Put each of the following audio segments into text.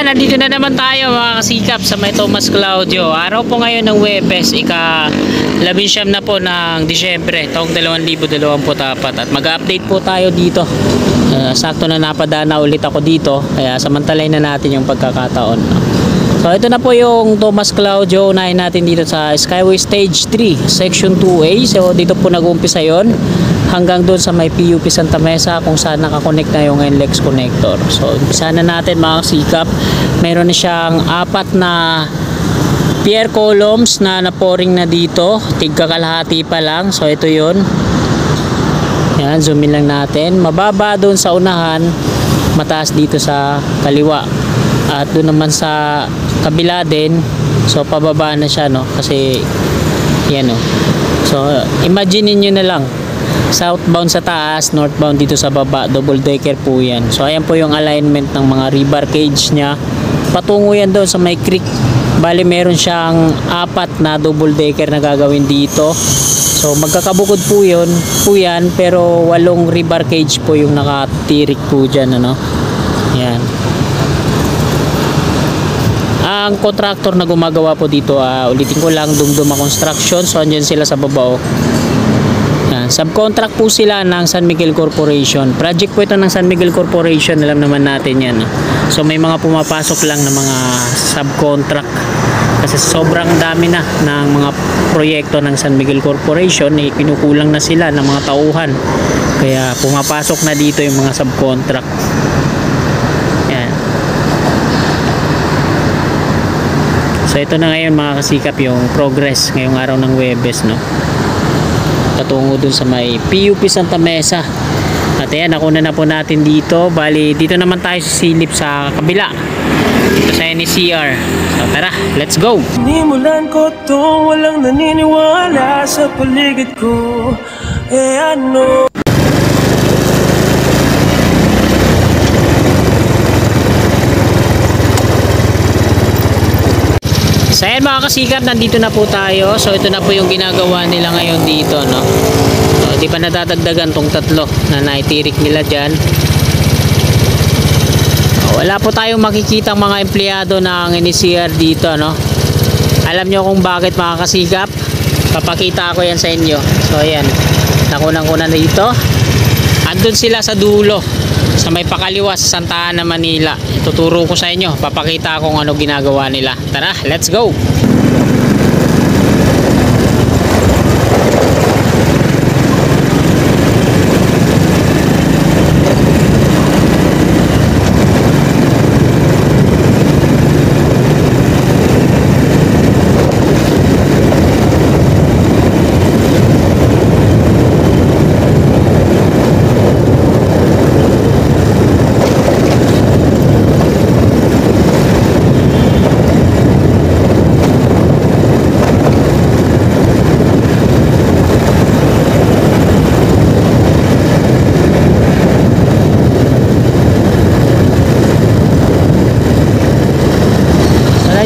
nandito na naman tayo mga kasikap sa may Tomas Claudio. Araw po ngayon ng Huwebes, ika-19 na po ng Disyembre taong 2024 at mag-update po tayo dito. Sakto na napadana ulit ako dito, kaya samantalay na natin yung pagkakataon. So ito na po yung Tomas Claudio. Unahin natin dito sa Skyway Stage 3 Section 2A. So dito po nag-uumpisa yon hanggang doon sa may PUP Santa Mesa kung saan nakakonect na yung NLEX connector. So umpisa na natin mga kasikap. Meron na siyang 4 na pier columns na naporing na dito, tigka kalahati pa lang. So ito yon. Yan, zoom in lang natin. Mababa doon sa unahan, mataas dito sa kaliwa. At doon naman sa kabila din, so pababa na siya, no, kasi yan, no. So imagine niyo na lang, southbound sa taas, northbound dito sa baba, double decker po yan. So ayan po yung alignment ng mga rebar cage nya, patungo yan doon sa may creek. Bali meron siyang 4 na double decker na gagawin dito. So magkakabukod po yan, pero 8 rebar cage po yung nakatirik po dyan, ano. Yan. Ang contractor na gumagawa po dito, ulitin ko lang, Dumduma Construction. So andyan sila sa baba, oh. Yan. Subcontract po sila ng San Miguel Corporation. Project po ito ng San Miguel Corporation, alam naman natin yan, no? So may mga pumapasok lang na mga subcontract kasi sobrang dami na ng mga proyekto ng San Miguel Corporation, kinukulang na sila ng mga tauhan, kaya pumapasok na dito yung mga subcontract. Yan. So ito na ngayon mga kasikap yung progress ngayong araw ng Huwebes, no, patungo dun sa may PUP Santa Mesa. At ayan, nakuna na po natin dito. Bali dito naman tayo sisilip sa kabila, dito sa NCR. So tara, let's go. Nimulan ko to, walang naniniwala sa paligid ko. Ano? So ayan mga kasikap, nandito na po tayo. So ito na po yung ginagawa nila ngayon dito, no. So di pa nadadagdagan tong 3 na naitirik nila dyan. Wala po tayong makikitang mga empleyado ng NCR dito, no. Alam nyo kung bakit mga kasikap? Papakita ko yan sa inyo. So ayan, nakunang-kuna na dito. Andun sila sa dulo, sa may pakaliwa sa Santa Ana, Manila. Ituturo ko sa inyo, papakita kung ano ginagawa nila. Tara, let's go.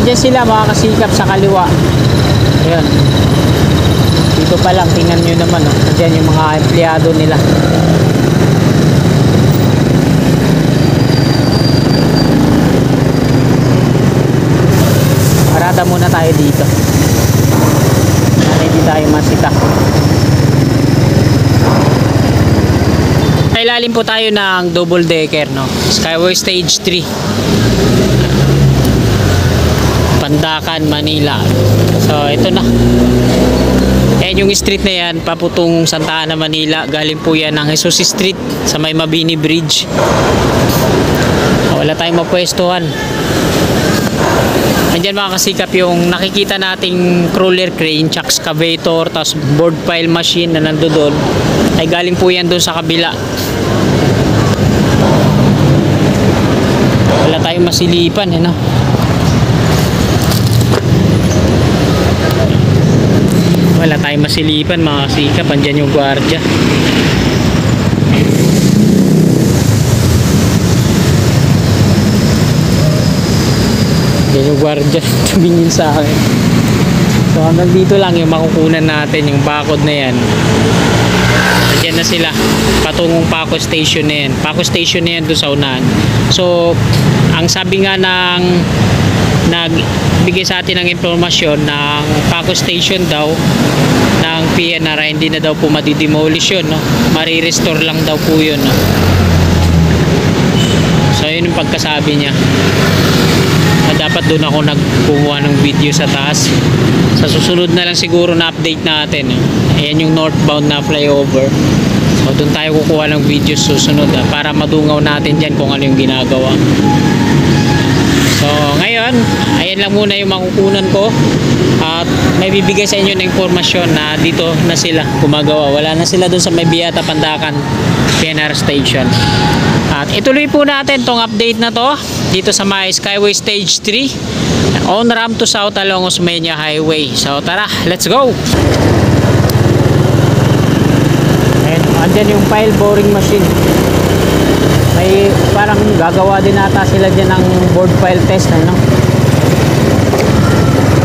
Nandiyan sila mga kasikap sa kaliwa. Ayan. Dito pa lang, tingnan nyo naman, oh. Nandiyan yung mga empleyado nila. Parada muna tayo dito. Hindi tayo masita. Ilalim po tayo ng double decker, no? Skyway Stage 3 Pandakan, Manila. So ito na. Ayan yung street na yan, paputong Santa Ana, Manila. Galing po yan ng Jesus Street sa may Mabini Bridge. Wala tayong mapwestuhan. Andyan mga kasikap yung nakikita nating crawler crane, chuck excavator, tapos board pile machine na nandoon, ay galing po yan doon sa kabila. Wala tayong masilipan, no? Wala tayong masilipan mga kasikap. Andyan yung gwardiya. Andyan yung gwardiya tumingin sa akin. So hanggang dito lang yung makukunan natin, yung bakod na yan. Diyan na sila patungong Paco Station na yan. Paco Station na yan doon sa unahan. So ang sabi nga ng nagbigay sa atin ng impormasyon ng Paco Station daw ng PNR, hindi na daw po madidemolish yun, no? Marirestore lang daw po yun, no? So yun yung pagkasabi niya. Dapat doon ako nagkuha ng video sa taas. Sa susunod na lang siguro na update natin, no? Ayan yung northbound na flyover. So doon tayo kukuha ng video susunod, para madungaw natin dyan kung ano yung ginagawa. So ngayon, ayan lang muna yung makukunan ko. At may bibigay sa inyo ng informasyon na dito na sila gumagawa. Wala na sila doon sa may Biata Pandacan PNR Station. At ituloy po natin tong update na to dito sa may Skyway Stage 3 on ramp to south along Osmeña Highway. So tara, let's go! Ayan, andyan yung pile boring machine. May parang gagawa din ata sila dyan ng board file test, ano?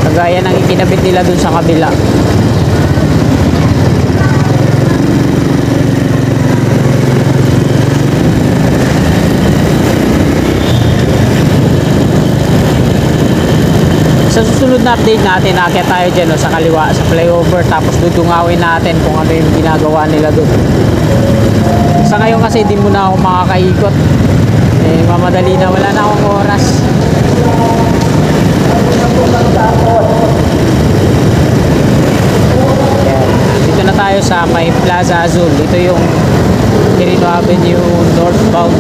Kagaya ng ikinabit nila dun sa kabila. Sa susunod na update natin, aakyat tayo dyan, no, sa kaliwa, sa flyover, tapos dudungawin natin kung ano yung ginagawa nila doon. Sa ngayon kasi di muna ako makakaikot, mamadali na, wala na akong oras. Yan. Dito na tayo sa may Plaza Azul. Ito yung Quirino Avenue northbound.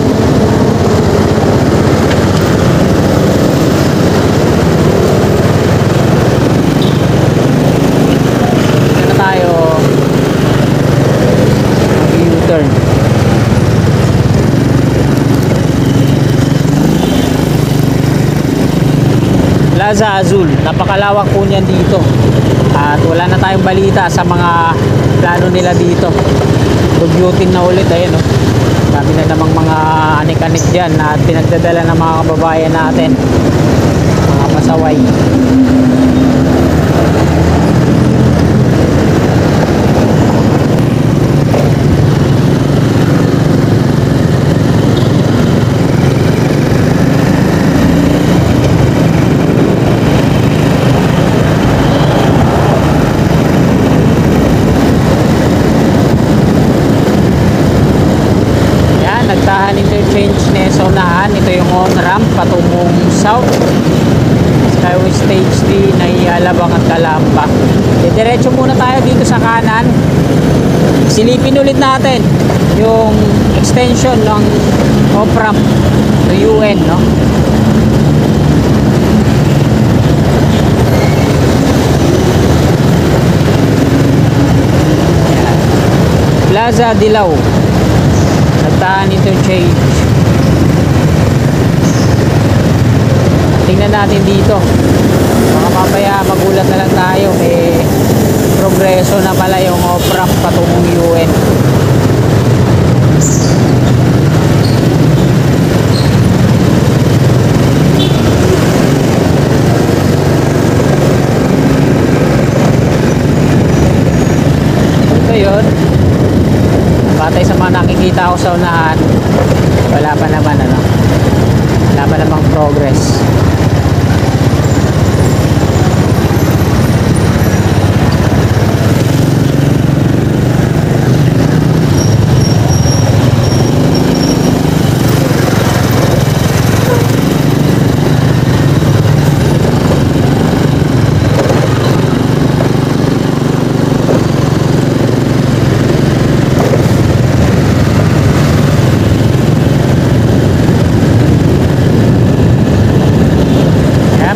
Plaza Azul, napakalawak po niyan dito at wala na tayong balita sa mga plano nila dito. Dugyutin na ulit, ayun, oh. Dami na namang mga anik-anik dyan na pinagdadala ng mga kababayan natin, mga pasaway. Nagtahan interchange na sa unahan. Ito yung on-ramp patungong south Skyway Stage 3 na Ialabang at Calamba. Diretso muna tayo dito sa kanan. Silipin ulit natin yung extension ng off-ramp to UN, no? Plaza Dilaw, Nagtahan interchange. Tingnan natin dito. Baka mamaya magulat na lang tayo, may progreso na pala yung off-ramp patungong UN. Ito yun. Batay sa mga nakikita ko sa unahan, wala pa naman wala pa namang progress.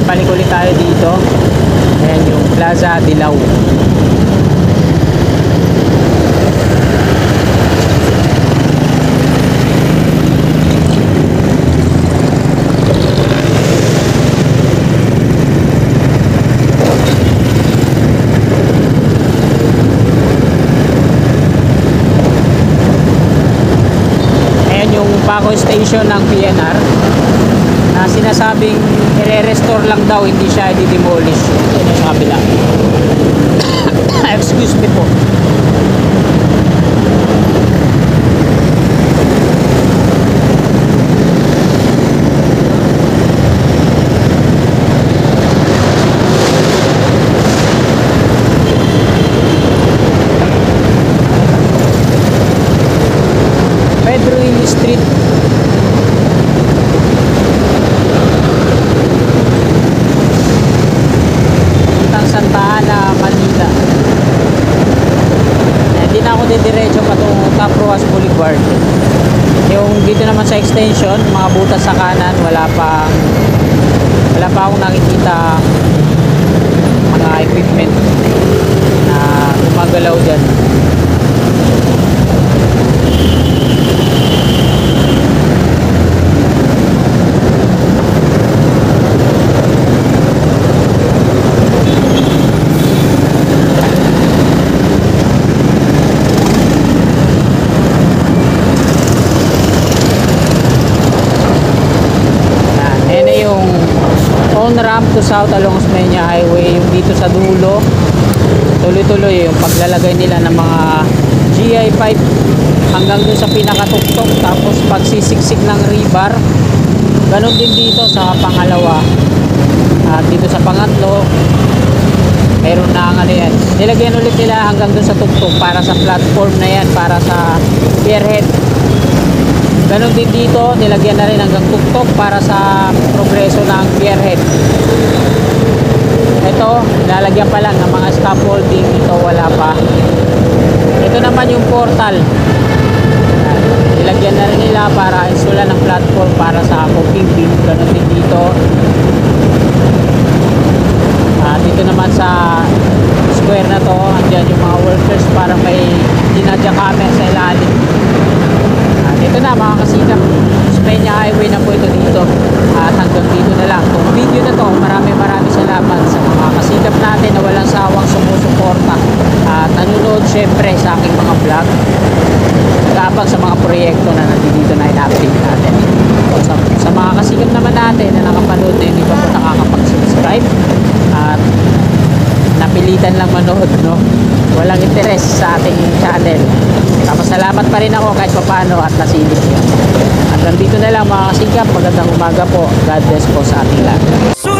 Balik ulit tayo dito. Ayan yung Plaza Dilaw. Ayan yung Paco Station ng PNR na sinasabing i-restore lang daw, hindi siya i-demolish. Ito sa kabila. Excuse me po. naman sa extension, mga butas sa kanan, wala pa akong nakikita mga equipment na gumagalaw dyan. Ramp to south along Osmeña Highway, yung dito sa dulo tuloy-tuloy yung paglalagay nila ng mga GI pipe hanggang dun sa pinakatuktok, tapos pagsisiksik ng rebar. Ganon din dito sa pangalawa at dito sa pangatlo meron na ang ano yan, nilagyan ulit nila hanggang dun sa tuktok para sa platform na yan, para sa pierhead. Ganon din dito, nilagyan na rin hanggang tuktok para sa progreso ng pierhead. Ito, lalagyan pa lang ng mga scaffolding. Ito wala pa. Ito naman yung portal. Nilagyan na rin nila para installan ng platform para sa cooking beam. Ganon din dito. Dito naman sa square na to, andyan yung mga workers para may dinadyakamay sa ilalim. Ito na mga kasikap, Osmeña Highway na po ito dito. At hanggang dito na lang itong video na to. Maraming salamat sa mga kasikap natin na walang sawang sumusuporta at nanonood syempre sa aking mga vlog, nag-aabang sa mga proyekto na nandito na in-update natin. Sa mga kasikap naman natin na nakapanood na hindi pa po nakakapag-subscribe at napilitan lang manood, no? Walang interest sa ating channel, salamat pa rin ako kahit paano at nasilip yun. Hanggang dito na lang mga kasikap, magandang umaga po. God bless po sa ating lahat.